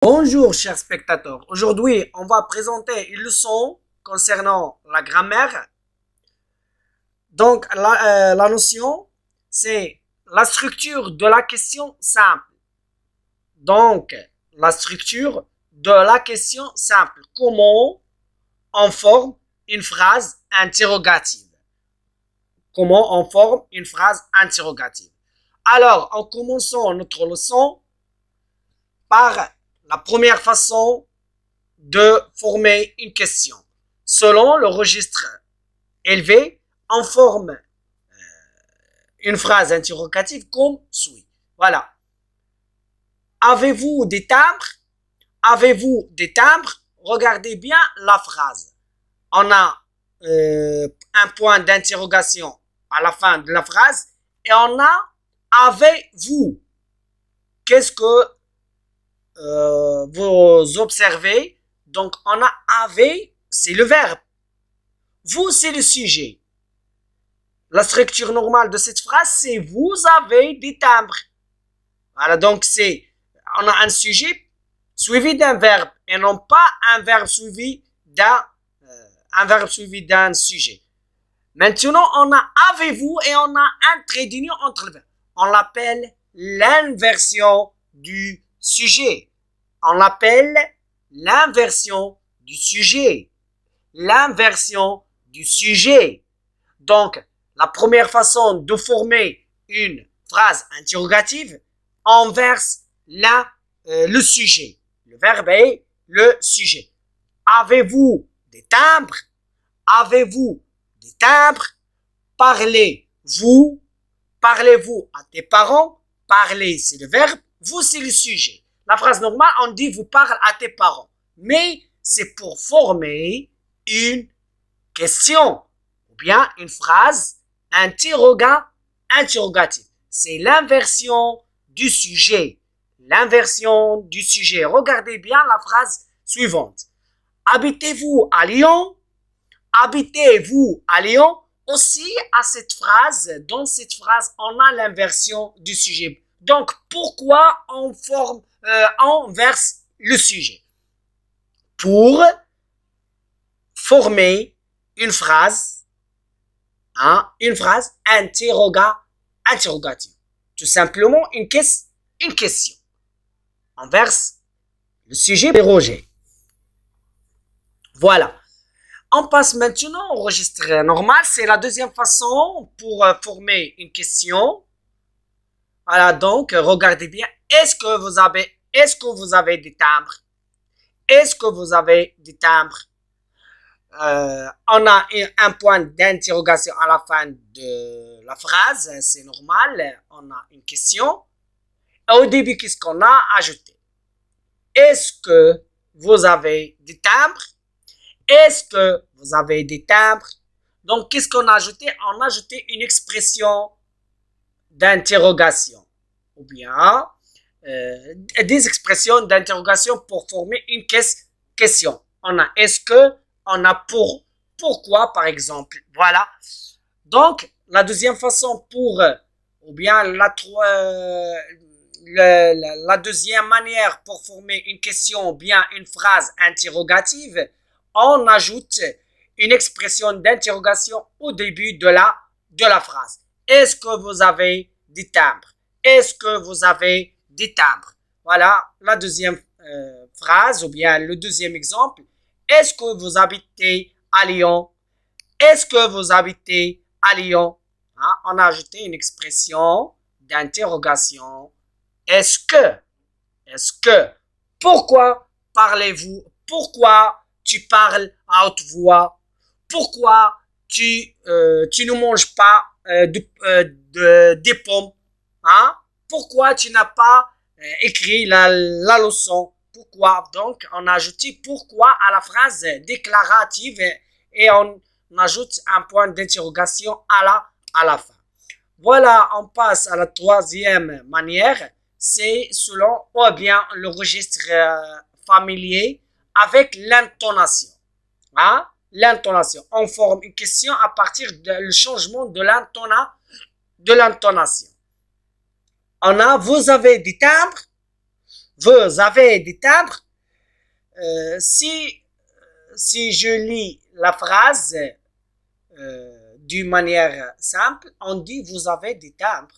Bonjour chers spectateurs, aujourd'hui on va présenter une leçon concernant la grammaire. Donc la notion c'est la structure de la question simple. Donc la structure de la question simple. Comment on forme une phrase interrogative. Comment on forme une phrase interrogative. Alors en commençant notre leçon par la première façon de former une question. Selon le registre élevé, on forme une phrase interrogative comme suit. Voilà. Avez-vous des timbres? Avez-vous des timbres? Regardez bien la phrase. On a un point d'interrogation à la fin de la phrase et on a avez-vous. Qu'est-ce que vous observez? Donc on a avez, c'est le verbe. Vous, c'est le sujet. La structure normale de cette phrase, c'est vous avez des timbres. Voilà, donc on a un sujet suivi d'un verbe et non pas un verbe suivi d'un sujet. Maintenant, on a avez-vous et on a un trait d'union entre le verbe. On l'appelle l'inversion du sujet. On l'appelle l'inversion du sujet. L'inversion du sujet. Donc, la première façon de former une phrase interrogative, on inverse le sujet. Le verbe est le sujet. Avez-vous des timbres? Avez-vous des timbres? Parlez-vous? Parlez-vous à tes parents? Parler, c'est le verbe. Vous, c'est le sujet. La phrase normale, on dit vous parle à tes parents. Mais c'est pour former une question ou bien une phrase interrogative. C'est l'inversion du sujet. L'inversion du sujet. Regardez bien la phrase suivante. Habitez-vous à Lyon? Habitez-vous à Lyon? Aussi, dans cette phrase, on a l'inversion du sujet. Donc, pourquoi on verse le sujet? Pour former une phrase interrogative. Tout simplement une question. On verse le sujet interrogé. Voilà. On passe maintenant au registre normal. C'est la deuxième façon pour former une question. Voilà, donc, regardez bien. Est-ce que vous avez des timbres? Est-ce que vous avez des timbres? On a un point d'interrogation à la fin de la phrase. C'est normal. On a une question. Et au début, qu'est-ce qu'on a ajouté? Est-ce que vous avez des timbres? Est-ce que vous avez des timbres? Donc, qu'est-ce qu'on a ajouté? On a ajouté une expression d'interrogation. Ou bien, des expressions d'interrogation pour former une question. On a est-ce que, on a pourquoi, par exemple. Voilà. Donc, la deuxième façon ou bien la deuxième manière pour former une question ou bien une phrase interrogative, on ajoute une expression d'interrogation au début de la phrase. Est-ce que vous avez des timbres? Est-ce que vous avez des timbres? Voilà la deuxième phrase ou bien le deuxième exemple. Est-ce que vous habitez à Lyon? Est-ce que vous habitez à Lyon? On a ajouté une expression d'interrogation. Est-ce que, pourquoi parlez-vous? Pourquoi tu parles à haute voix? Pourquoi tu ne manges pas des pommes? Pourquoi tu n'as pas écrit la leçon? Pourquoi? Donc, on a ajouté pourquoi à la phrase déclarative et on ajoute un point d'interrogation à la fin. Voilà, on passe à la troisième manière. C'est selon ou bien le registre familier avec l'intonation. L'intonation. On forme une question à partir du changement de l'intonation. On a, vous avez des timbres? Vous avez des timbres? Si je lis la phrase d'une manière simple, on dit vous avez des timbres.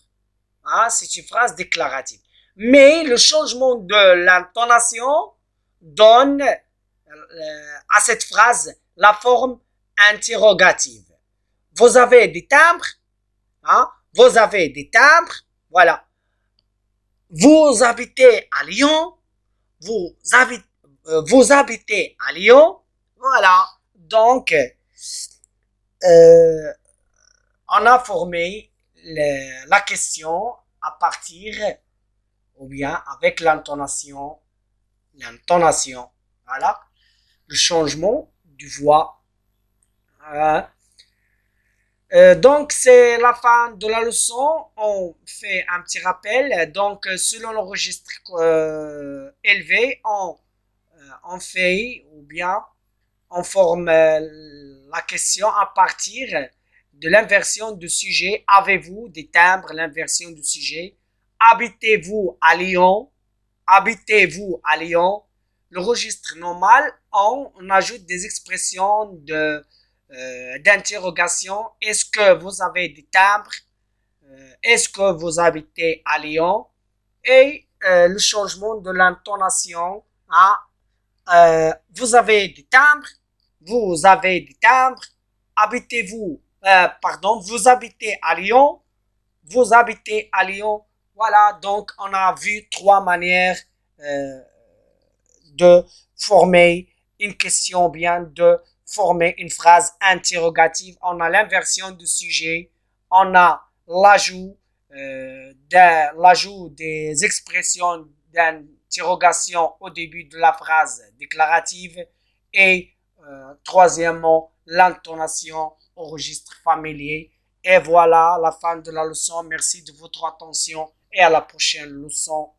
Ah, c'est une phrase déclarative. Mais le changement de l'intonation donne à cette phrase la forme interrogative. Vous avez des timbres? Hein? Vous avez des timbres? Voilà. Vous habitez à Lyon? Vous habitez à Lyon? Voilà. Donc, on a formé la question à partir ou bien avec l'intonation. Voilà. Le changement du voix. Donc, c'est la fin de la leçon. On fait un petit rappel. Donc, selon le registre élevé, on fait ou bien on forme la question à partir de l'inversion du sujet. Avez-vous des timbres? L'inversion du sujet. Habitez-vous à Lyon? Habitez-vous à Lyon? Le registre normal, on ajoute des expressions d'interrogation. Est-ce que vous avez des timbres? Est-ce que vous habitez à Lyon? Et le changement de l'intonation à vous avez des timbres? Vous avez des timbres? Habitez-vous, vous habitez à Lyon? Vous habitez à Lyon? Voilà, donc on a vu trois manières de former une question, bien de former une phrase interrogative. On a l'inversion du sujet, on a l'ajout des expressions d'interrogation au début de la phrase déclarative et troisièmement l'intonation au registre familier. Et voilà la fin de la leçon. Merci de votre attention et à la prochaine leçon.